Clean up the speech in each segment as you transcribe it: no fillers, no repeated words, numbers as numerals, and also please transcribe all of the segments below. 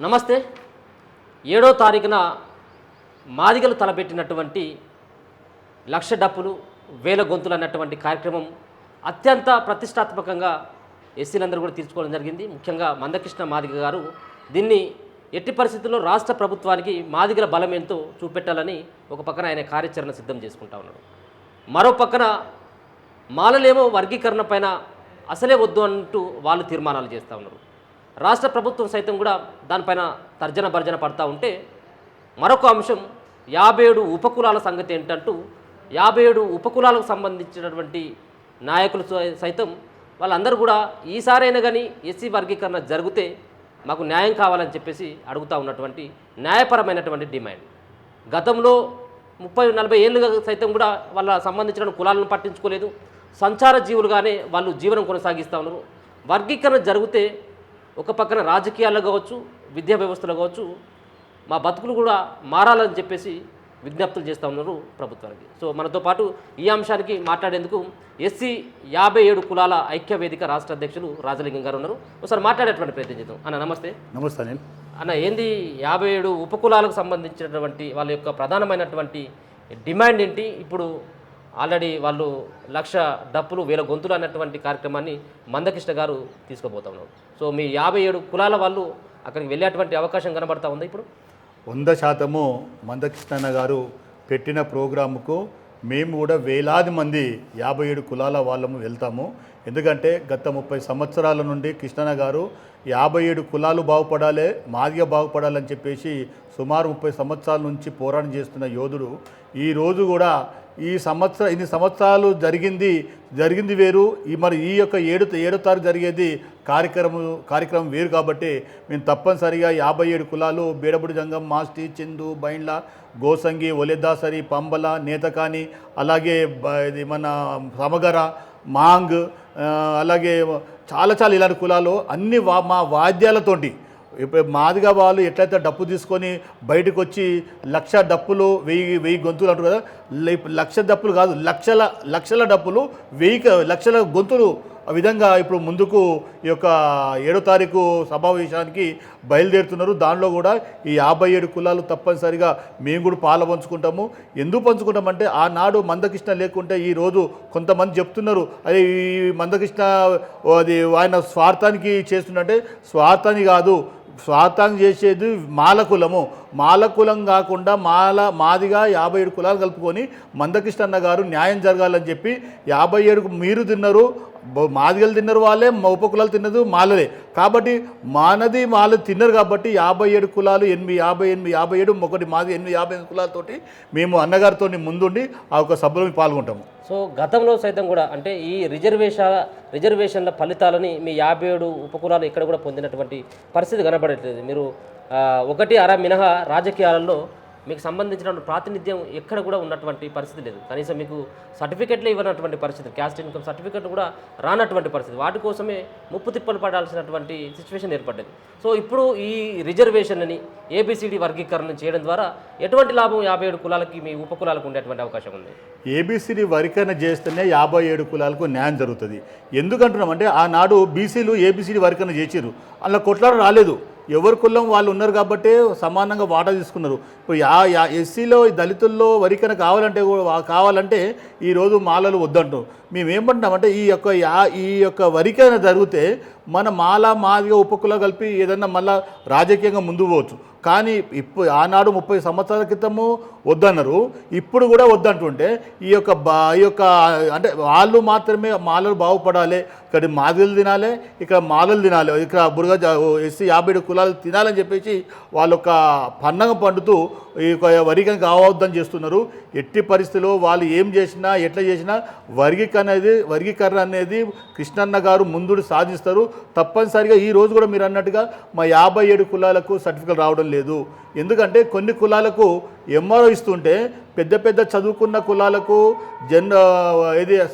నమస్తే. 7వ తారీఖున మాదిగలు తలపెట్టినటువంటి లక్ష డప్పులు వేల గొంతులు అన్నటువంటి కార్యక్రమం అత్యంత ప్రతిష్టాత్మకంగా ఎస్సీలందరూ కూడా తీర్చుకోవడం జరిగింది. ముఖ్యంగా మందకృష్ణ మాదిగ గారు దీన్ని ఎట్టి పరిస్థితుల్లో రాష్ట్ర ప్రభుత్వానికి మాదిగల బలం ఎంతో చూపెట్టాలని ఒక పక్కన ఆయన కార్యాచరణ సిద్ధం చేసుకుంటా ఉన్నాడు. మరో పక్కన మాలలేమో వర్గీకరణ పైన అసలే వద్దు అంటూ వాళ్ళు తీర్మానాలు చేస్తూ ఉన్నారు. రాష్ట్ర ప్రభుత్వం సైతం కూడా దానిపైన తర్జన భర్జన పడతా ఉంటే మరొక అంశం 57 ఉపకులాల సంగతి ఏంటంటూ 57 ఉపకులాలకు సంబంధించినటువంటి నాయకులు సైతం వాళ్ళందరూ కూడా ఈసారైనా కానీ ఎస్సీ వర్గీకరణ జరిగితే మాకు న్యాయం కావాలని చెప్పేసి అడుగుతూ ఉన్నటువంటి న్యాయపరమైనటువంటి డిమాండ్. గతంలో 30-40 ఏళ్ళుగా సైతం కూడా వాళ్ళ సంబంధించిన కులాలను పట్టించుకోలేదు. సంచార జీవులుగానే వాళ్ళు జీవనం కొనసాగిస్తూ ఉన్నారు. వర్గీకరణ జరిగితే ఒక పక్కన రాజకీయాల్లో కావచ్చు, విద్యా వ్యవస్థలో కావచ్చు మా బతుకులు కూడా మారాలని చెప్పేసి విజ్ఞప్తులు చేస్తూ ఉన్నారు ప్రభుత్వానికి. సో మనతో పాటు ఈ అంశానికి మాట్లాడేందుకు ఎస్సీ 57 కులాల ఐక్య వేదిక రాష్ట్ర అధ్యక్షులు రాజలింగం గారు ఉన్నారు. ఒకసారి మాట్లాడేటువంటి ప్రయత్నం చేద్దాం. అన్న నమస్తే. నమస్తే అనిల్. అన్న, ఏంది 57 ఉపకులాలకు సంబంధించినటువంటి వాళ్ళ యొక్క ప్రధానమైనటువంటి డిమాండ్ ఏంటి? ఇప్పుడు ఆల్రెడీ వాళ్ళు లక్ష డప్పులు వేల గొంతులు అన్నటువంటి కార్యక్రమాన్ని మందకృష్ణ గారు తీసుకోబోతా ఉన్నారు. సో మీ 57 కులాల వాళ్ళు అక్కడికి వెళ్ళేటువంటి అవకాశం కనబడతా ఉంది. ఇప్పుడు 100% మందకృష్ణ గారు పెట్టిన ప్రోగ్రాముకు మేము కూడా వేలాది మంది 57 కులాల వాళ్ళము వెళ్తాము. ఎందుకంటే గత 30 సంవత్సరాల నుండి కృష్ణన్న గారు 57 కులాలు బాగుపడాలి, మాదిగ బాగుపడాలని చెప్పేసి సుమారు 30 సంవత్సరాల నుంచి పోరాటం చేస్తున్న యోధుడు. ఈరోజు కూడా ఇన్ని సంవత్సరాలు జరిగింది వేరు, మరి ఈ యొక్క 7వ తారీఖు జరిగేది కార్యక్రమం వేరు. కాబట్టి మేము తప్పనిసరిగా 57 కులాలు బేడబుడి జంగం, మాస్టి, చిందు, బైండ్ల, గోసంగి, ఒలెదాసరి, పంబల, నేతకాని, అలాగే ఇది మన సమగర, మాంగ్, అలాగే చాలా ఇలాంటి కులాలు అన్ని మా వాద్యాలతోటి ఇప్పుడు మాదిగా వాళ్ళు ఎట్లయితే డప్పు తీసుకొని బయటకు వచ్చి లక్ష డప్పులు 1000 గొంతులు అంటారు కదా, లక్ష డప్పులు కాదు, లక్షల డప్పులు 1000 లక్షల గొంతులు ఆ విధంగా ఇప్పుడు ముందుకు ఈ యొక్క 7వ తారీఖు సమావేశానికి బయలుదేరుతున్నారు. దానిలో కూడా ఈ 57 కులాలు తప్పనిసరిగా మేము కూడా పాలు పంచుకుంటాము. ఎందుకు పంచుకుంటామంటే ఆనాడు మందకృష్ణ లేకుంటే ఈరోజు కొంతమంది చెప్తున్నారు అదే ఈ మందకృష్ణ అది ఆయన స్వార్థానికి చేస్తున్నట్టే. స్వార్థాన్ని కాదు, స్వార్థాన్ని చేసేది మాలకులం కాకుండా మాదిగా 57 కులాలు కలుపుకొని మందకృష్ణ గారు న్యాయం జరగాలని చెప్పి 57 మీరు తిన్నారు, మాదిగలు తిన్నారు వాళ్ళే, ఉపకులాలు తిన్నది మాలలే. కాబట్టి మాలది తిన్నారు కాబట్టి 57 కులాలు 57 ఒకటి మాది 58 కులాలతోటి మేము అన్నగారితో ముందుండి ఆ ఒక సభలో పాల్గొంటాము. సో గతంలో సైతం కూడా అంటే ఈ రిజర్వేషన్ల ఫలితాలని మీ 57 ఉపకులాలు ఇక్కడ కూడా పొందినటువంటి పరిస్థితి కనబడట్లేదు. మీరు ఒకటి అర మినహా రాజకీయాలలో మీకు సంబంధించిన ప్రాతినిధ్యం ఎక్కడ కూడా ఉన్నటువంటి పరిస్థితి లేదు. కనీసం మీకు సర్టిఫికెట్లు ఇవ్వనటువంటి పరిస్థితి, క్యాస్ట్ ఇన్కమ్ సర్టిఫికెట్ కూడా రానటువంటి పరిస్థితి. వాటి కోసమే ముప్పు తిప్పలు పడాల్సినటువంటి సిచ్యువేషన్ ఏర్పడ్డది. సో ఇప్పుడు ఈ రిజర్వేషన్ని ఏబిసిడి వర్గీకరణ చేయడం ద్వారా ఎటువంటి లాభం 57 కులాలకి మీ ఉపకులాలకు ఉండేటువంటి అవకాశం ఉంది? ఏబిసిడి వర్గీకరణ చేస్తేనే 57 కులాలకు న్యాయం జరుగుతుంది. ఎందుకంటున్నామంటే ఆనాడు బీసీలు ఏబిసిడి వర్గీకరణ చేసిర్రు, అలా కొట్లాడ రాలేదు. ఎవరి కులం వాళ్ళు ఉన్నారు కాబట్టి సమానంగా వాటా తీసుకున్నారు. ఇప్పుడు ఎస్సీలో దళితుల్లో వర్గీకరణ కావాలంటే ఈరోజు మాలలు వద్దంటాం. మేమేమంటున్నామంటే ఈ యొక్క వర్గీకరణ జరిగితే మన మాదిగా ఉపకుల కలిపి ఏదన్నా మళ్ళా రాజకీయంగా ముందుకు పోవచ్చు. కానీ ఇప్పుడు ఆనాడు 30 సంవత్సరాల క్రితము వద్దన్నారు, ఇప్పుడు కూడా వద్దంటుంటే ఈ యొక్క అంటే వాళ్ళు మాత్రమే మాలలు బాగుపడాలి, ఇక్కడ మాదిగలు తినాలి, ఇక్కడ మాలలు తినాలి, ఇక్కడ ఎస్సీ 57 కులాలు తినాలని చెప్పేసి వాళ్ళొక పన్నగ పండుతూ ఈ వర్గీకరణ కావద్దని చేస్తున్నారు. ఎట్టి పరిస్థితిలో వాళ్ళు ఏం చేసినా ఎట్లా చేసినా వర్గీకరణ అనేది కృష్ణన్న గారు ముందుడు సాధిస్తారు. తప్పనిసరిగా ఈ రోజు కూడా మీరు అన్నట్టుగా మా 57 కులాలకు సర్టిఫికెట్ రావడం లేదు. ఎందుకంటే కొన్ని కులాలకు ఎంఆర్ఓ ఇస్తుంటే పెద్ద చదువుకున్న కులాలకు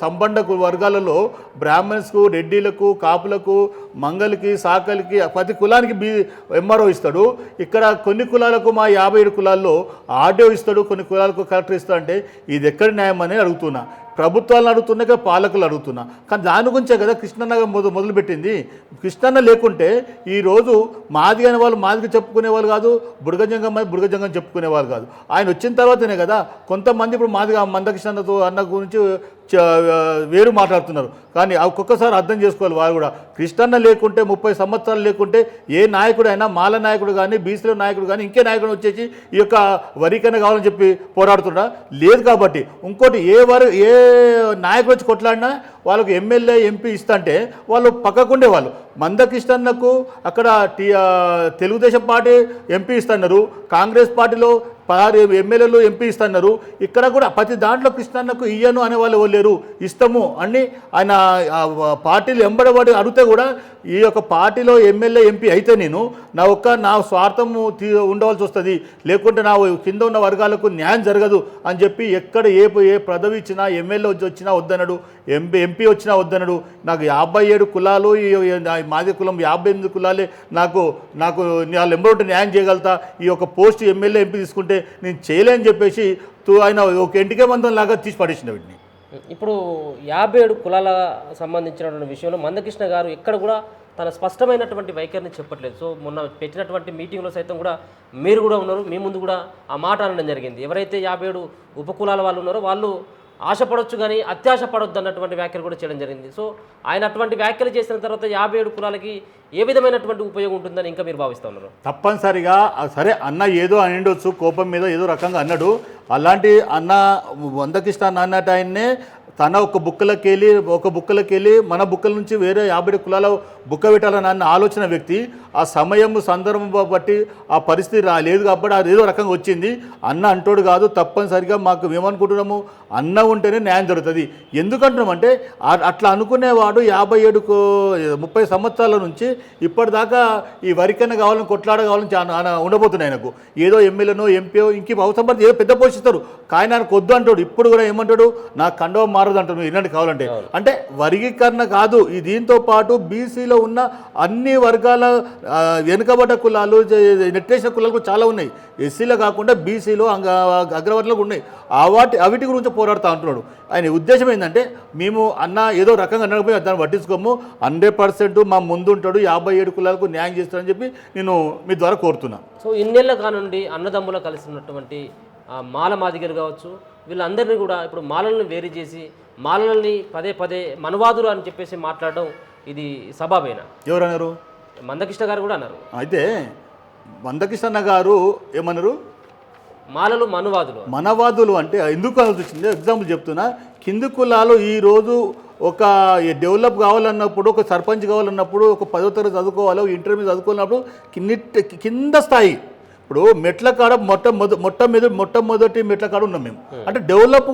సంబంధ వర్గాలలో బ్రాహ్మణ్స్కు, రెడ్డిలకు, కాపులకు, మంగళకి, సాకలికి ప్రతి కులానికి ఎంఆర్ఓ ఇస్తాడు. ఇక్కడ కొన్ని కులాలకు మా 57 కులాల్లో ఆర్డీఓ ఇస్తాడు, కొన్ని కులాలకు కలెక్టర్ ఇస్తాడు. అంటే ఇది ఎక్కడి న్యాయం అని అడుగుతున్నా. ప్రభుత్వాలను అడుగుతున్నా కదా పాలకులు అడుగుతున్నా. కానీ దాని గురించే కదా కృష్ణన్న మొదలుపెట్టింది. కృష్ణన్న లేకుంటే ఈరోజు మాదిగ అనే వాళ్ళు మాదిగ చెప్పుకునేవాళ్ళు కాదు, బుడగజంగం చెప్పుకునేవాళ్ళు కాదు. ఆయన వచ్చిన తర్వాతనే కదా కొంతమంది ఇప్పుడు మాదిగ మందకృష్ణన్నతో అన్న గురించి వేరు మాట్లాడుతున్నారు. కానీ ఒక్కొక్కసారి అర్థం చేసుకోవాలి వారు కూడా. కృష్ణన్న లేకుంటే 30 సంవత్సరాలు లేకుంటే ఏ నాయకుడు అయినా మాల నాయకుడు కానీ బీసీల నాయకుడు కానీ ఇంకే నాయకుడు వచ్చేసి ఈ యొక్క వరికైనా కావాలని చెప్పి పోరాడుతున్నా లేదు. కాబట్టి ఇంకోటి ఏ నాయకుడు వచ్చి కొట్లాడినా వాళ్ళకు ఎమ్మెల్యే ఎంపీ ఇస్తంటే వాళ్ళు పక్కకుండే వాళ్ళు. మందకృష్ణన్నకు అక్కడ తెలుగుదేశం పార్టీ ఎంపీ ఇస్తున్నారు, కాంగ్రెస్ పార్టీలో 16 ఎమ్మెల్యేలు ఎంపీ ఇస్తున్నారు. ఇక్కడ కూడా ప్రతి దాంట్లో కృష్ణన్నకు ఇయ్యను అనే వాళ్ళు లేరు, ఇస్తాము అని ఆయన పార్టీలు ఎంబడబడి అడిగితే కూడా ఈ యొక్క పార్టీలో ఎమ్మెల్యే ఎంపీ అయితే నేను నా స్వార్థము ఉండవలసి వస్తుంది, లేకుంటే నా కింద ఉన్న వర్గాలకు న్యాయం జరగదు అని చెప్పి ఎక్కడ ఏ పదవి ఇచ్చినా ఎమ్మెల్యే వచ్చినా వద్దనడు, ఎంపీ వచ్చినా వద్దనడు. నాకు 57 కులాలు మాది కులం 58 కులాలే నాకు వాళ్ళు ఎంబడి న్యాయం చేయగలుగుతా, ఈ యొక్క పోస్ట్ ఎమ్మెల్యే ఎంపీ తీసుకుంటే నేను చేయలేని చెప్పేసి ఆయన ఒక ఎంటికే మందం లాగా తీసి పడేసిన వీటిని. ఇప్పుడు 57 కులాల సంబంధించినటువంటి విషయంలో మందకృష్ణ గారు ఎక్కడ కూడా తన స్పష్టమైనటువంటి వైఖరిని చెప్పట్లేదు. సో మొన్న పెట్టినటువంటి మీటింగ్లో సైతం కూడా మీరు కూడా ఉన్నారు, మీ ముందు కూడా ఆ మాట అనడం జరిగింది. ఎవరైతే 57 ఉపకులాల వాళ్ళు ఉన్నారో వాళ్ళు ఆశపడవచ్చు కానీ అత్యాశ పడొద్దు అన్నటువంటి వ్యాఖ్యలు కూడా చేయడం జరిగింది. సో ఆయన అటువంటి వ్యాఖ్యలు చేసిన తర్వాత 57 కులాలకి ఏ విధమైనటువంటి ఉపయోగం ఉంటుందని ఇంకా మీరు భావిస్తూ ఉన్నారు? తప్పనిసరిగా సరే అన్న ఏదో అనిండొచ్చు, కోపం మీద ఏదో రకంగా అన్నాడు. అలాంటి అన్న మందకృష్ణ అన్నట్టు ఆయన్నే తన ఒక బుక్కలకెళ్ళి మన బుక్కల నుంచి వేరే 50 కులాల బుక్క పెట్టాలని అన్న ఆలోచన వ్యక్తి ఆ సమయం సందర్భం బట్టి ఆ పరిస్థితి లేదు కాబట్టి అది ఏదో రకంగా వచ్చింది. అన్న అంటోడు కాదు, తప్పనిసరిగా మాకు మేమనుకుంటున్నాము అన్న ఉంటేనే న్యాయం జరుగుతుంది. ఎందుకంటున్నామంటే అట్లా అనుకునేవాడు 30 సంవత్సరాల నుంచి ఇప్పటిదాకా ఈ వరికన్న కావాలని కొట్లాడ కావాలని ఉండబోతున్నాయి. ఆయనకు ఏదో ఎమ్మెల్యేనో ఎంపీఓ ఇంక అవసరం పడితే ఏదో పెద్ద పోషిస్తారు, కానీ ఆయనకు వద్దు అంటాడు. ఇప్పుడు కూడా ఏమంటాడు, నా కండవ మారదు అంటాడు ఇలాంటి కావాలంటే. అంటే వర్గీకరణ కాదు, దీంతో పాటు బీసీలో ఉన్న అన్ని వర్గాల వెనుకబడ్డ కులాలు నెట్టేసిన కులాలు చాలా ఉన్నాయి. ఎస్సీలో కాకుండా బీసీలో అగ్రవర్ణాలు ఉన్నాయి. అవిటి గురించి పోరాడుతూ అంటున్నాడు. ఆయన ఉద్దేశం ఏంటంటే మేము అన్న ఏదో రకంగా అన్నపోయి దాన్ని పట్టించుకోము, 100% మా ముందు ఉంటాడు, 57 కులాలకు న్యాయం చేస్తాడని చెప్పి నేను మీ ద్వారా కోరుతున్నా. సో ఇన్నేళ్ళ కానుండి అన్నదమ్ముల కలిసి ఉన్నటువంటి మాల మాదిగలు కావచ్చు, వీళ్ళందరినీ కూడా ఇప్పుడు మాలలను వేరు చేసి మాలల్ని పదే మనవాదులు అని చెప్పేసి మాట్లాడడం ఇది సబాబేనా? ఎవరు అన్నారు? మందకృష్ణ గారు కూడా అన్నారు. అయితే మందకృష్ణ గారు ఏమన్నారు, మాలలు మనవాదులు అంటే ఎందుకు ఆలోచించింది ఎగ్జాంపుల్ చెప్తున్నా. కింది కులాలు ఈరోజు ఒక డెవలప్ కావాలన్నప్పుడు, ఒక సర్పంచ్ కావాలన్నప్పుడు, ఒక 10వ తరగతి చదువుకోవాలి, ఇంటర్మీడియట్ చదువుకోవాలన్నప్పుడు కింద స్థాయి. ఇప్పుడు మెట్ల కాడ మొట్టమొదటి మెట్ల కాడ ఉన్నాం మేము. అంటే డెవలప్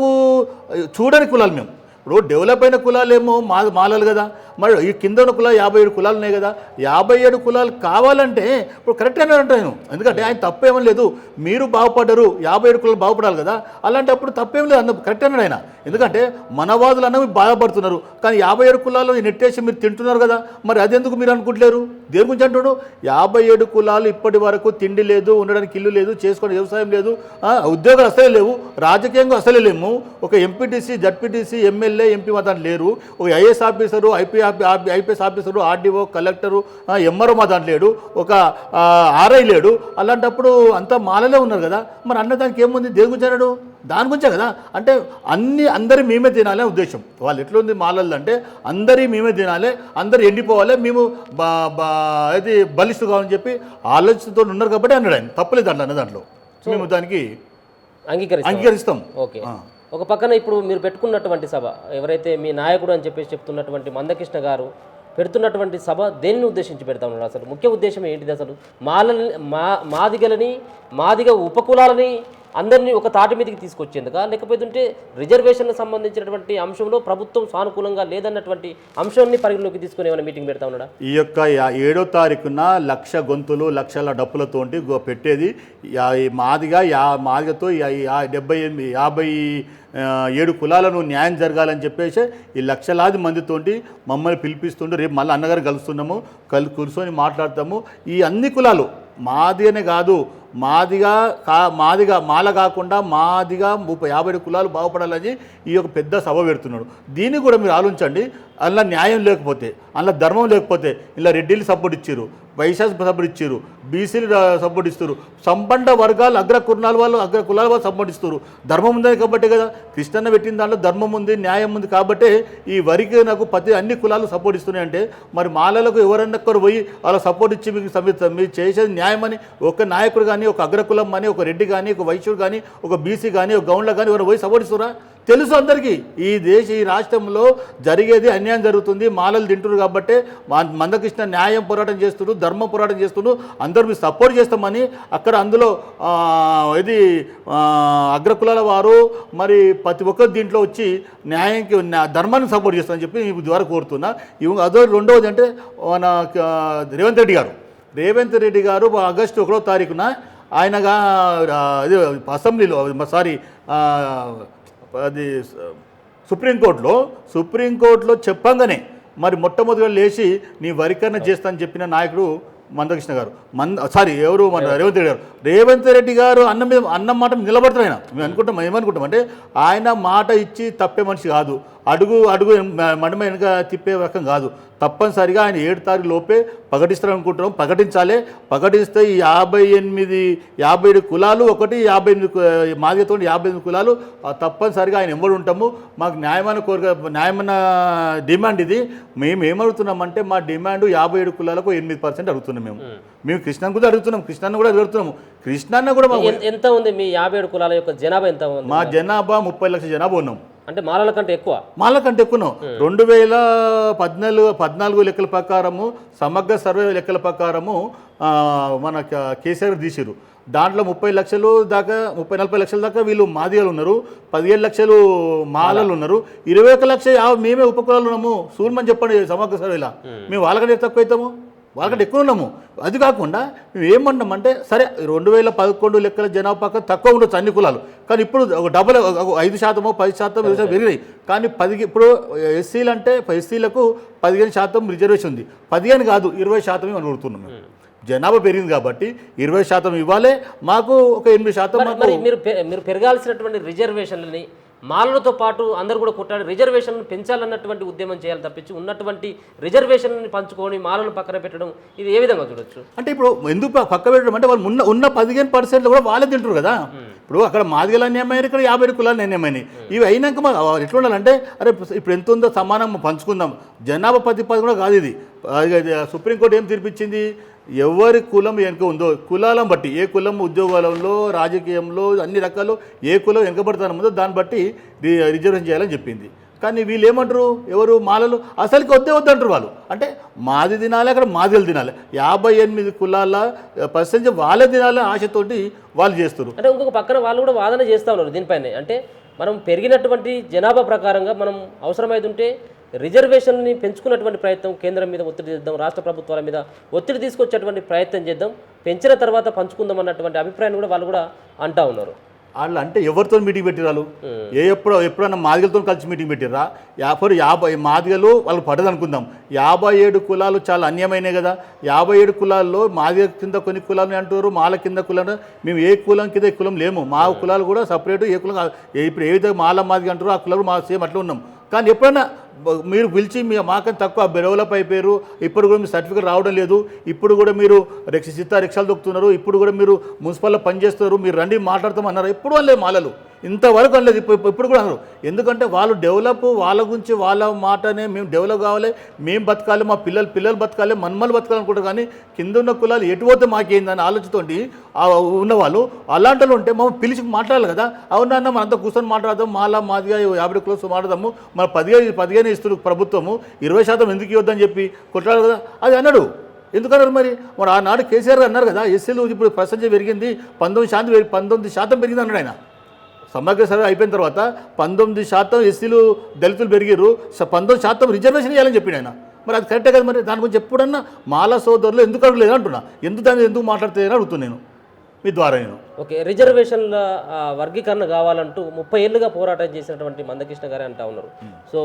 చూడని కులాలు మేము. ఇప్పుడు డెవలప్ అయిన కులాలేమో మాలలు కదా, మరి ఈ కింద ఉన్న కులాలు 57 కులాలు ఉన్నాయి కదా. 57 కులాలు కావాలంటే ఇప్పుడు కరెక్ట్ అని అంటాను. ఎందుకంటే ఆయన తప్పేమీ లేదు, మీరు బాగుపడ్డరు, 57 కులాలు బాగుపడాలి కదా. అలాంటప్పుడు తప్పేం లేదు అన్న కరెక్ట్ అన్నాడు ఆయన. ఎందుకంటే మనవాదులు అన్నవి బాధపడుతున్నారు, కానీ 57 కులాలు నెట్టేసి మీరు తింటున్నారు కదా, మరి అదెందుకు మీరు అనుకుంటలేరు? దేని గురించి అంటాడు? 57 కులాలు ఇప్పటి వరకు తిండి లేదు, ఉండడానికి ఇల్లు లేదు, చేసుకోవడం వ్యవసాయం లేదు, ఉద్యోగాలు అసలే లేవు, రాజకీయంగా అసలే లేము. ఒక ఎంపీటీసీ, జడ్పీటీసీ, ఎమ్మెల్యే, ఎంపీ మాత్రం లేరు. ఒక IAS officer, IPS officer, RDO, collector, MRO మా దాంట్లో లేడు, ఒక ఆర్ఐ లేడు. అలాంటప్పుడు అంతా మాలలే ఉన్నారు కదా, మరి అన్నదానికి ఏముంది? దేని గురించి అన్నాడు? దాని గురించే కదా. అంటే అందరి మేమే తినాలనే ఉద్దేశం. వాళ్ళు ఎట్లుంది మాలలు అంటే అందరి మేమే తినాలి, అందరు ఎండిపోవాలి, మేము అది బలిస్తూ కావాలని చెప్పి ఆలోచనతో ఉన్నారు కాబట్టి అన్నాడు ఆయన. తప్పలేదు అన్న దాంట్లో మేము దానికి అంగీకరిస్తాం. ఓకే. ఒక పక్కన ఇప్పుడు మీరు పెట్టుకున్నటువంటి సభ, ఎవరైతే మీ నాయకుడు అని చెప్పేసి చెప్తున్నటువంటి మందకృష్ణ గారు పెడుతున్నటువంటి సభ దేనిని ఉద్దేశించి పెడతా ఉన్నారు? అసలు ముఖ్య ఉద్దేశం ఏంటిది? అసలు మాదిగ ఉపకులాలని అందరినీ ఒక తాటి మీదకి తీసుకొచ్చేందుక, లేకపోతే రిజర్వేషన్లకు సంబంధించినటువంటి అంశంలో ప్రభుత్వం సానుకూలంగా లేదన్నటువంటి అంశాన్ని పరిగణలోకి తీసుకుని ఏమైనా మీటింగ్ పెడతా ఉన్నాడా? ఈ యొక్క 7వ తారీఖున 1,00,000 గొంతులు, లక్షల డప్పులతోటి పెట్టేది మాదిగతో 57 కులాలను న్యాయం జరగాలని చెప్పేసి ఈ లక్షలాది మందితోటి మమ్మల్ని పిలిపిస్తుంటే రేపు మళ్ళీ అన్నగారు కలుస్తున్నాము, కూర్చొని మాట్లాడతాము. ఈ అన్ని కులాలు మాది అనే కాదు, మాదిగా మాల కాకుండా మాదిగా 57 కులాలు బాగుపడాలని ఈ యొక్క పెద్ద సభ పెడుతున్నాడు. దీన్ని కూడా మీరు ఆలోచించండి. అందులో న్యాయం లేకపోతే, అందులో ధర్మం లేకపోతే, ఇలా రెడ్డిలు సపోర్ట్ ఇచ్చారు, వైశాస్ సపోర్ట్ ఇచ్చారు, బీసీలు సపోర్ట్ ఇస్తారు, సంబంధ వర్గాలు అగ్ర కులాల వాళ్ళు సపోర్ట్ ఇస్తారు. ధర్మం ఉంది కాబట్టి కదా కృష్ణన్న పెట్టిన దాంట్లో ధర్మం ఉంది, న్యాయం ఉంది కాబట్టి ఈ వరికి నాకు అన్ని కులాలు సపోర్ట్ ఇస్తున్నాయి. అంటే మరి మాలలకు ఎవరన్నా పోయి అలా సపోర్ట్ ఇచ్చి మీరు చేసేది న్యాయం అని ఒక నాయకుడు కానీ, ఒక అగ్రకులం అని, ఒక రెడ్డి కానీ, ఒక వైశ్యుడు కానీ, ఒక బీసీ కానీ, ఒక గౌండ్ల కానీ ఎవరు పోయి సపోర్ట్ ఇస్తారా? తెలుసు అందరికీ ఈ రాష్ట్రంలో జరిగేది అన్యాయం జరుగుతుంది. మాలలు తింటున్నారు కాబట్టి మందకృష్ణ న్యాయం పోరాటం చేస్తున్నారు, ధర్మ పోరాటం చేస్తున్నారు, అందరూ మీరు సపోర్ట్ చేస్తామని అక్కడ అందులో ఇది అగ్రకులాల వారు మరి ప్రతి ఒక్కరు దీంట్లో వచ్చి న్యాయానికి ధర్మాన్ని సపోర్ట్ చేస్తామని చెప్పి ఈ ద్వారా కోరుతున్నా. అదో రెండవది అంటే మన రేవంత్ రెడ్డి గారు ఆగస్టు 1వ తారీఖున ఆయనగా అసెంబ్లీలో అది సుప్రీంకోర్టులో చెప్పంగానే మరి మొట్టమొదటిగా లేచి నీ వరికరణ చేస్తానని చెప్పిన నాయకుడు మందకృష్ణ గారు. ఎవరు మన రేవంత్ రెడ్డి గారు అన్న మాట నిలబడతారు. ఆయన మేము ఏమనుకుంటాం అంటే ఆయన మాట ఇచ్చి తప్పే మనిషి కాదు, అడుగు మడమ వెనుక తిప్పే రకం కాదు. తప్పనిసరిగా ఆయన 7 తారీఖు లోపే ప్రకటిస్తారనుకుంటున్నాం. ప్రకటించాలి. ప్రకటిస్తే ఈ 57 కులాలు 58 మాదిగతో 58 కులాలు తప్పనిసరిగా ఆయన ఎంబడి ఉంటాము. మాకు న్యాయమైన డిమాండ్ ఇది. మేము ఏమడుగుతున్నామంటే మా డిమాండ్ 57 కులాలకు 8% అడుగుతున్నాం. మేము కృష్ణను కూడా అడుగుతున్నాం, కృష్ణాన్ని కూడా అడుగుతున్నాము. కృష్ణాన్న కూడా ఎంత ఉంది మీ 57 కులాల యొక్క జనాభా ఎంత ఉంది? మా జనాభా 30 లక్షల జనాభా ఉన్నాం. అంటే మాలల కంటే ఎక్కువ 2014 లెక్కల ప్రకారము, సమగ్ర సర్వే లెక్కల ప్రకారము మన కేసీఆర్ తీసిరు. దాంట్లో 30 లక్షలు దాకా 30-40 లక్షల దాకా వీళ్ళు మాదిగలు ఉన్నారు, 17 లక్షలు మాలలు ఉన్నారు, 21 లక్షలు మేమే ఉపకులాలు ఉన్నాము. సూర్మని చెప్పండి సమగ్ర సర్వేలా మేము వాళ్ళకంటే తక్కువ అవుతాము, వాళ్ళకంటే ఎక్కువ ఉన్నాము. అది కాకుండా మేము ఏమన్నామంటే సరే 2011 లెక్కల జనాభా పక్క తక్కువ ఉండొచ్చు అన్ని కులాలు, కానీ ఇప్పుడు ఒక 5%, 10% పెరిగినాయి. కానీ ఇప్పుడు ఎస్సీలు అంటే ఎస్సీలకు 15% రిజర్వేషన్ ఉంది. 15 కాదు 20% అని అడుగుతున్నాం. మేము జనాభా పెరిగింది కాబట్టి 20% ఇవ్వాలి, మాకు ఒక 8%. మీరు పెరగాల్సినటువంటి రిజర్వేషన్లని మాలలతో పాటు అందరూ కూడా కొట్టాడు రిజర్వేషన్లను పెంచాలన్నటువంటి ఉద్యమం చేయాలి తప్పించి ఉన్నటువంటి రిజర్వేషన్ని పంచుకొని మాలను పక్కన పెట్టడం ఇది ఏ విధంగా చూడొచ్చు? అంటే ఇప్పుడు ఎందుకు పక్క పెట్టడం అంటే వాళ్ళు ఉన్న 15% కూడా వాళ్ళే తింటారు కదా. ఇప్పుడు అక్కడ మాదిగలు అన్యాయమైనా, ఇక్కడ 57 కులాలు అన్యాయమైనాయి. ఇవి అయినాక ఎట్లా ఉండాలంటే అరే ఇప్పుడు ఎంత ఉందో సమానం పంచుకుందాం. జనాభా 10 కూడా కాదు ఇది. సుప్రీంకోర్టు ఏం తీర్పిచ్చింది? ఎవరి కులం వెనుక ఉందో కులాలను బట్టి, ఏ కులం ఉద్యోగాలలో, రాజకీయంలో, అన్ని రకాలు ఏ కులం వెనుకబడతానో దాన్ని బట్టి రిజర్వేషన్ చేయాలని చెప్పింది. కానీ వీళ్ళు ఏమంటారు? ఎవరు మాలలు అసలుకి వద్దంటారు వాళ్ళు. అంటే మాది తినాలి, అక్కడ మాదిగలు తినాలి. 58 కులాల % వాళ్ళే తినాలి ఆశతోటి వాళ్ళు చేస్తారు. అంటే ఇంకొక పక్కన వాళ్ళు కూడా వాదన చేస్తూ ఉన్నారు దీనిపైన. అంటే మనం పెరిగినటువంటి జనాభా ప్రకారంగా మనం అవసరమైతుంటే రిజర్వేషన్ని పెంచుకున్నటువంటి ప్రయత్నం కేంద్రం మీద ఒత్తిడి చేద్దాం, రాష్ట్ర ప్రభుత్వాల మీద ఒత్తిడి తీసుకొచ్చేటువంటి ప్రయత్నం చేద్దాం, పెంచిన తర్వాత పంచుకుందాం అన్నటువంటి అభిప్రాయాన్ని కూడా వాళ్ళు కూడా అంటూ ఉన్నారు. వాళ్ళు అంటే ఎవరితో మీటింగ్ పెట్టిరాలు? ఎప్పుడన్నా మాదిగలతో కలిసి మీటింగ్ పెట్టిర్రా? 50 మాదిగలు వాళ్ళు పడదు అనుకుందాం. 57 కులాలు చాలా అన్యాయమైనాయి కదా. 57 కులాల్లో మాదిగ కింద కొన్ని కులాలు అంటారు, మాల కింద కులాలు. మేము ఏ కులం కింద ఏ కులం లేము. మా కులాలు కూడా సపరేటు. ఏ కులం ఇప్పుడు ఏ విధంగా మాల మాదిగ అంటారో ఆ కులాలు మా సేమ్ అట్లా ఉన్నాం. కానీ ఎప్పుడైనా మీరు పిలిచి మాకని తక్కువ డెవలప్ అయిపోయారు, ఇప్పుడు కూడా మీరు సర్టిఫికేట్ రావడం లేదు, ఇప్పుడు కూడా మీరు రిక్షాలు దొక్కుతున్నారు, ఇప్పుడు కూడా మీరు మున్సిపల్లో పనిచేస్తున్నారు, మీరు రండి మాట్లాడతామన్నారు. ఎప్పుడు అనలేదు మాలలు, ఇంతవరకు అనలేదు. ఇప్పుడు కూడా అన్నారు. ఎందుకంటే వాళ్ళు డెవలప్, వాళ్ళ గురించి వాళ్ళ మాటనే మేము డెవలప్ కావాలి, మేము బతకాలి, మా పిల్లలు బతకాలి, మన్మలు బతకాలనుకుంటారు. కానీ కింద ఉన్న కులాలు ఎటు పోతే మాకేందని ఆలోచనతోటి ఉన్నవాళ్ళు అలాంటి వాళ్ళు ఉంటే మనం పిలిచి మాట్లాడాలి కదా. అవునన్న మనంతా కూర్చొని మాట్లాడదాం, మాదిగా 50 కులాలు మాట్లాడదాము, మన 15 ఇస్తున్నారు ప్రభుత్వము, 20% ఎందుకు ఇవ్వద్దని చెప్పి కొట్లాడాలి కదా. అది అన్నాడు. ఎందుకన్నారు మరి ఆనాడు కేసీఆర్ అన్నారు కదా, ఎస్సీలు ఇప్పుడు పర్సెంటేజ్ పెరిగింది 19% పెరిగింది అన్నాడు ఆయన. సమగ్ర సర్వే అయిపోయిన తర్వాత 19% ఎస్సీలు దళితులు పెరిగారు, 19% రిజర్వేషన్ చేయాలని చెప్పిండు ఆయన. మరి అది కరెక్టే కదా. మరి దాని గురించి ఎప్పుడన్నా మాలా సోదరులు ఎందుకు అడగలేదు అంటున్నా, ఎందుకు మాట్లాడుతుందని అడుగుతున్నాను నేను మీ ద్వారా. ఓకే, రిజర్వేషన్ల వర్గీకరణ కావాలంటూ 30 ఏళ్ళుగా పోరాటం చేసినటువంటి మందకృష్ణ గారే అంటా ఉన్నారు. సో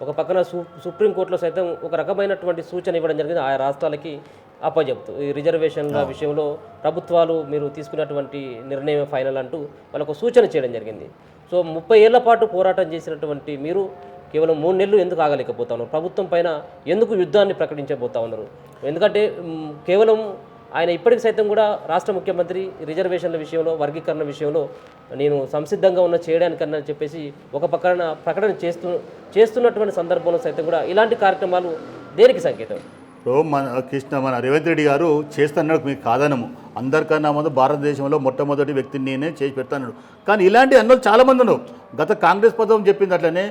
ఒక పక్కన సుప్రీంకోర్టులో సైతం ఒక రకమైనటువంటి సూచన ఇవ్వడం జరిగింది ఆయా రాష్ట్రాలకి. అప్పచెప్తూ ఈ రిజర్వేషన్ల విషయంలో ప్రభుత్వాలు మీరు తీసుకున్నటువంటి నిర్ణయం ఫైనల్ అంటూ వాళ్ళకు సూచన చేయడం జరిగింది. సో 30 ఏళ్ల పాటు పోరాటం చేసినటువంటి మీరు కేవలం 3 నెలలు ఎందుకు ఆగలేకపోతా ఉన్నారు? ప్రభుత్వం పైన ఎందుకు యుద్ధాన్ని ప్రకటించబోతా ఉన్నారు? ఎందుకంటే కేవలం ఆయన ఇప్పటికి సైతం కూడా రాష్ట్ర ముఖ్యమంత్రి రిజర్వేషన్ల విషయంలో వర్గీకరణ విషయంలో నేను సంసిద్ధంగా ఉన్న చేయడానికన్నా చెప్పేసి ఒక ప్రకటన చేస్తున్నటువంటి సందర్భంలో సైతం కూడా ఇలాంటి కార్యక్రమాలు దేనికి సంకేతం? మన రేవంత్ రెడ్డి గారు చేస్తున్నాడు, మీకు కాదనము. అందరికన్నా ముందు భారతదేశంలో మొట్టమొదటి వ్యక్తిని నేనే చేసి పెడతాను. కానీ ఇలాంటి అన్నలు చాలామంది ఉన్నారు. గత కాంగ్రెస్ ప్రభుత్వం చెప్పింది అట్లనే,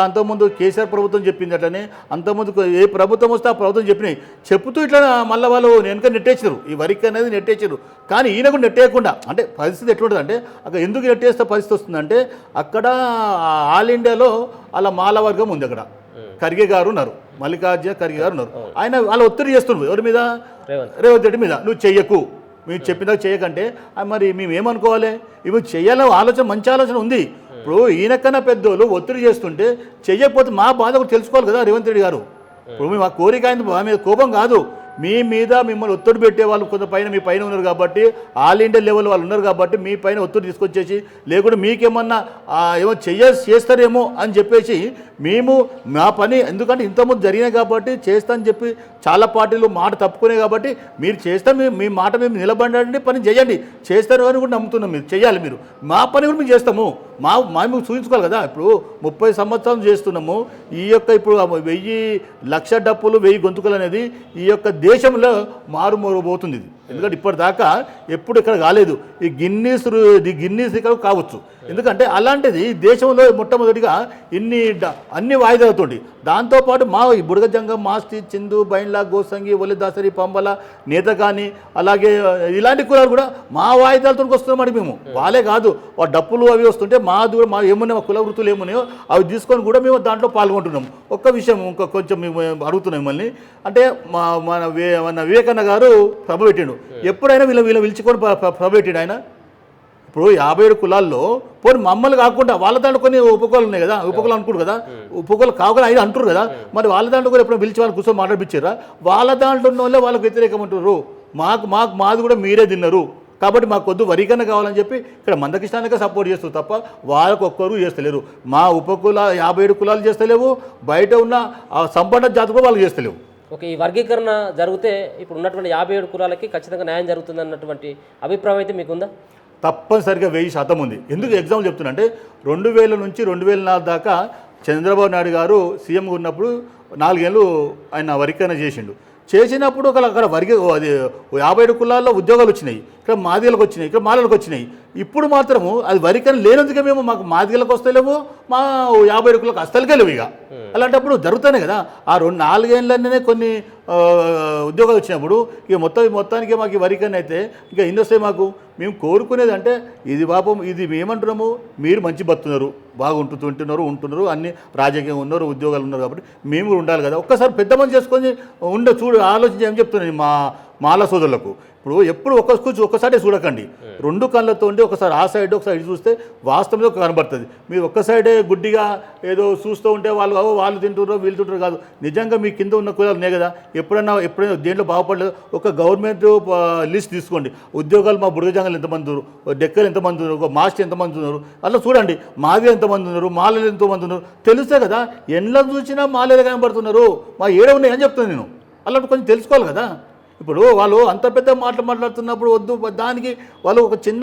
అంతకుముందు కేసీఆర్ ప్రభుత్వం చెప్పింది అట్లనే, అంతకుముందు ఏ ప్రభుత్వం వస్తే ఆ ప్రభుత్వం చెప్పినాయి చెప్తూ ఇట్లా మళ్ళీ వాళ్ళు వెనుక నెట్టేసారు. ఈ వరికి అనేది నెట్టేసారు. కానీ ఈయన కూడా నెట్టేయకుండా, అంటే పరిస్థితి ఎట్లుంటుంది అంటే అక్కడ ఎందుకు నెట్టేస్తే పరిస్థితి వస్తుందంటే అక్కడ ఆల్ ఇండియాలో అలా మాల వర్గం ఉంది. అక్కడ ఖర్గే గారు ఉన్నారు, మల్లికార్జున ఖర్గే గారు ఉన్నారు. ఆయన వాళ్ళ ఒత్తిడి చేస్తున్నారు ఎవరి మీద? రేవంత్ రెడ్డి మీద. నువ్వు చెయ్యకు, మీరు చెప్పినా చేయకంటే మరి మేము ఏమనుకోవాలి? ఇవి చెయ్యాలని ఆలోచన, మంచి ఆలోచన ఉంది. ఇప్పుడు ఈయనకన్నా పెద్దోళ్ళు ఒత్తిడి చేస్తుంటే చెయ్యకపోతే మా బాధ కూడా తెలుసుకోవాలి కదా రేవంత్ రెడ్డి గారు. ఇప్పుడు మా కోరిక ఆయన మీద కోపం కాదు, మీ మీద మిమ్మల్ని ఒత్తిడి పెట్టే వాళ్ళు కొంత పైన మీ పైన ఉన్నారు కాబట్టి, ఆల్ ఇండియా లెవెల్ వాళ్ళు ఉన్నారు కాబట్టి మీ పైన ఒత్తిడి తీసుకొచ్చేసి లేకుంటే మీకేమన్నా ఏమో చేస్తారేమో అని చెప్పేసి మేము మా పని, ఎందుకంటే ఇంతకుముందు జరిగినాయి కాబట్టి చేస్తామని చెప్పి చాలా పార్టీలు మాట తప్పుకునే కాబట్టి మీరు చేస్తే మీ మాట మేము నిలబడండి, పని చేయండి, చేస్తారు అని కూడా నమ్ముతున్నాం. మీరు చేయాలి, మీరు మా పని కూడా మేము చేస్తాము. మేము చూపించుకోవాలి కదా. ఇప్పుడు 30 సంవత్సరాలు చేస్తున్నాము. ఈ యొక్క ఇప్పుడు 1000 లక్ష డప్పులు 1000 గొంతుకలు అనేది ఈ యొక్క దేశంలో మారుమోరబోతుంది. ఇది ఎందుకంటే ఇప్పటిదాకా ఎప్పుడు ఇక్కడ కాలేదు. ఈ గిన్నీస్ ఇక్కడ కావచ్చు. ఎందుకంటే అలాంటిది దేశంలో మొట్టమొదటిగా అన్ని వాయిదాలతోటి, దాంతోపాటు మా ఈ బుడగజంగం, మాస్టి, చిందు, బైన్లా, గోసంగి, ఒలిదాసరి, పంబల, నేత కానీ అలాగే ఇలాంటి కులాలు కూడా మా వాయిదాలతో వస్తున్నాం. మేము వాళ్ళే కాదు, ఆ డప్పులు అవి వస్తుంటే మా ఏమున్నాయో, మా కుల వృత్తులు ఏమున్నాయో అవి తీసుకొని కూడా మేము దాంట్లో పాల్గొంటున్నాం. ఒక్క విషయం కొంచెం మేము అడుగుతున్నాం మిమ్మల్ని. అంటే మన వివేకన్న గారు సభ పెట్టిండు. ఎప్పుడైనా వీళ్ళ పిలుచుకొని సభ పెట్టిండు ఆయన. ఇప్పుడు 57 కులాల్లో పోనీ మమ్మల్ని కాకుండా వాళ్ళ దాంట్లో కొన్ని ఉపకులాలు ఉన్నాయి కదా, ఉపకులు అనుకుంటారు కదా, ఉపకులు కాకుండా ఆయన అంటారు కదా, మరి వాళ్ళ దాంట్లో కూడా ఎప్పుడైనా పిలిచి వాళ్ళు కూర్చొని మాట్లాడిపించారా? వాళ్ళ దాంట్లో ఉన్న వాళ్ళే వాళ్ళకి వ్యతిరేకం అంటారు. మాది కూడా మీరే తిన్నారు కాబట్టి మాకు కొద్దు వరికన్న కావాలని చెప్పి ఇక్కడ మందకృష్ణానికే సపోర్ట్ చేస్తారు తప్ప వాళ్ళకు ఒక్కరు చేస్తలేరు. మా ఉపకుల 57 కులాలు చేస్తలేవు, బయట ఉన్న సంపన్న జాతి కూడా వాళ్ళు చేస్తలేవు. ఓకే, ఈ వర్గీకరణ జరిగితే ఇప్పుడు ఉన్నటువంటి 57 కులాలకి ఖచ్చితంగా న్యాయం జరుగుతుంది అన్నటువంటి అభిప్రాయం అయితే మీకుందా? తప్పనిసరిగా 1000% ఉంది. ఎందుకు ఎగ్జాంపుల్ చెప్తున్నా అంటే 2000 నుంచి 2004 దాకా చంద్రబాబు నాయుడు గారు సీఎంగా ఉన్నప్పుడు 4 ఏళ్ళు ఆయన వరికరణ చేసినప్పుడు అక్కడ అది 57 కులాల్లో ఉద్యోగాలు వచ్చినాయి. ఇక్కడ మాదిగలకు వచ్చినాయి, ఇక్కడ మాలలకు వచ్చినాయి. ఇప్పుడు మాత్రము అది వరికరణ లేనందుకే మేము మాకు మాదిగలకు వస్తలేవు, మా 57 కులకు అస్తలకే లేవు. ఇక అలాంటప్పుడు జరుగుతానే కదా. ఆ 4 ఏళ్ళనే కొన్ని ఉద్యోగాలు వచ్చినప్పుడు ఇక మొత్తానికి మాకు వరికరణ అయితే ఇక ఎన్ని వస్తాయి మాకు? మేము కోరుకునేది అంటే ఇది పాపం, ఇది ఏమంటున్నాము, మీరు మంచి బతున్నారు, ఉంటున్నారు, అన్ని రాజకీయం ఉన్నారు, ఉద్యోగాలు ఉన్నారు కాబట్టి మేము కూడా ఉండాలి కదా. ఒక్కసారి పెద్ద మంది చేసుకొని ఆలోచించి ఏం చెప్తున్నాను మాల సోదరులకు. ఇప్పుడు ఎప్పుడు ఒక్కసారి చూడకండి, 2 కళ్ళతో ఉండి ఒకసారి ఆ సైడ్ ఒకసారి చూస్తే వాస్తవంగా కనబడుతుంది. మీరు ఒక్క సైడే గుడ్డిగా ఏదో చూస్తూ ఉంటే వాళ్ళు తింటున్నారు వీళ్ళు తింటారు కాదు. నిజంగా మీ కింద ఉన్న కులాలు ఉన్నాయి కదా, ఎప్పుడైనా దేంట్లో బాగుపడలేదు ఒక గవర్నమెంట్ లిస్ట్ తీసుకోండి. ఉద్యోగాలు మా బుడగజంగలు ఎంతమంది ఉన్నారు, డెక్కలు ఎంతమంది ఉన్నారు, ఒక మాస్టర్ ఎంతమంది ఉన్నారు, అలా చూడండి. మాది ఎంతమంది ఉన్నారు, మాలలు ఎంతమంది ఉన్నారు తెలుస్తే కదా. ఎండ్ల చూసినా మాలలు కనబడుతున్నారు, మా ఏడ ఉన్నాయి అని చెప్తున్నాను నేను. అలాంటి కొంచెం తెలుసుకోవాలి కదా. ఇప్పుడు వాళ్ళు అంత పెద్ద మాట్లాడుతున్నప్పుడు వద్దు, దానికి వాళ్ళు ఒక చిన్న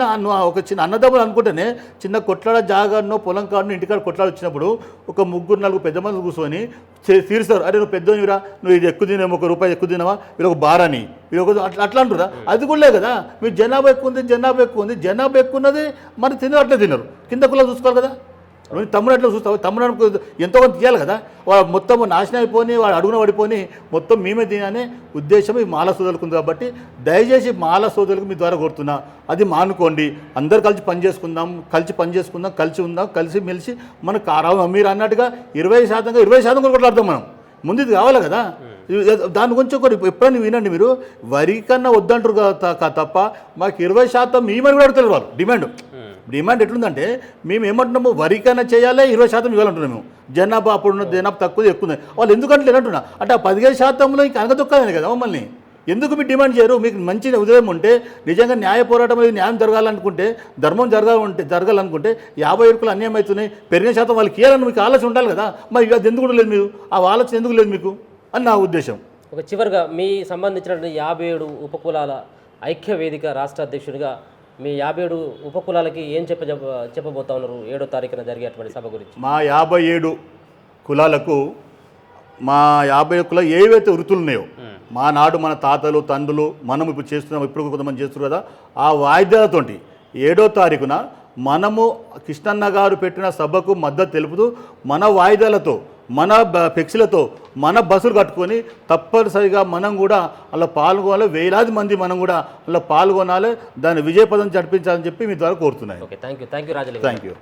అన్నదమ్ములు అనుకుంటేనే చిన్న కొట్లాడ జాగానో పొలం కాడనో ఇంటికాడ కొట్లాడ వచ్చినప్పుడు ఒక 3-4 పెద్ద మంది కూర్చొని తీరుస్తారు. అరే నువ్వు పెద్దోనివిరా, నువ్వు ఇది ఎక్కువ తినేమో, ₹1 ఎక్కువ తినవా, వీళ్ళు ఒక బారాని వీళ్ళు అట్లా అంటారా? అది కూడా లేదు కదా. మీరు జనాభా ఎక్కువ ఉంది, జనాభా ఎక్కువ ఉన్నది మరి అట్లే తినరు. కింద కులా చూసుకోవాలి కదా. తమ్ముడు అట్లా చూస్తావు, తమ్ముడు ఎంతో కొంత తీయాలి కదా. వాడు మొత్తం నాశనం అయిపోయి వాడు అడుగున పడిపోయి మొత్తం మేమే తిననే ఉద్దేశం ఈ మాల సోదరులకు ఉంది. కాబట్టి దయచేసి మాల సోదరులకు మీ ద్వారా కోరుతున్నా, అది మానుకోండి. అందరు కలిసి పనిచేసుకుందాం, కలిసి ఉందాం, కలిసి మెలిసి మనకు మీరు అన్నట్టుగా 20% కూడా కొట్లాడతాం మనం. ముందు ఇది కావాలి కదా. దాని గురించి ఎప్పుడైనా వినండి. మీరు వరి కన్నా వద్దంటారు తప్ప మాకు 20% మేమని కూడా అడుగుతారు వాళ్ళు. డిమాండ్ ఎట్లుందంటే మేము ఏమంటున్నాము, వరికైనా చేయాలి, 20% ఇవ్వాలంటున్నాము. జనాభా అప్పుడున్న జనాభా తక్కువ ఎక్కువ ఉంది. వాళ్ళు ఎందుకంటే లేనంటున్నా అంటే ఆ 15%లో ఇంకా అనగదొక్కదని కదా మమ్మల్ని. ఎందుకు మీరు డిమాండ్ చేయరు? మీకు మంచి ఉదయం ఉంటే నిజంగా న్యాయ పోరాటం అనేది న్యాయం జరగాలనుకుంటే ధర్మం జరగాలనుకుంటే 57 కులాలు అన్యాయం అవుతున్నాయి, పెరిగిన శాతం వాళ్ళకి ఇవ్వాలని మీకు ఆలోచన ఉండాలి కదా. మరి అది ఎందుకు లేదు? మీరు ఆ ఆలోచన ఎందుకు లేదు మీకు అని నా ఉద్దేశం. ఒక చివరిగా మీ సంబంధించినటువంటి 57 ఉపకులాల ఐక్య వేదిక రాష్ట్ర అధ్యక్షుడిగా మీ 57 ఉపకులాలకి ఏం చెప్పబోతా ఉన్నారు 7వ తారీఖున జరిగేటువంటి సభ గురించి? మా 57 కులాలకు, మా 50 కులాలు ఏవైతే వృత్తులు ఉన్నాయో, మా నాడు మన తాతలు తండ్రులు మనం ఇప్పుడు చేస్తున్నాం, ఇప్పుడు కొంతమంది చేస్తున్నారు కదా, ఆ వాయిద్యాలతోటి 7వ తారీఖున మనము కృష్ణన్న గారు పెట్టిన సభకు మద్దతు తెలుపుతూ మన వాయిదాలతో, మన ఫ్లెక్సీలతో, మన బస్సులు కట్టుకొని తప్పనిసరిగా మనం కూడా అలా పాల్గొనాలి. వేలాది మంది మనం కూడా అలా పాల్గొనాలి, దాన్ని విజయపదం జరిపించాలని చెప్పి మీ ద్వారా కోరుతున్నాను. Okay, thank you Rajalingam. Thank you.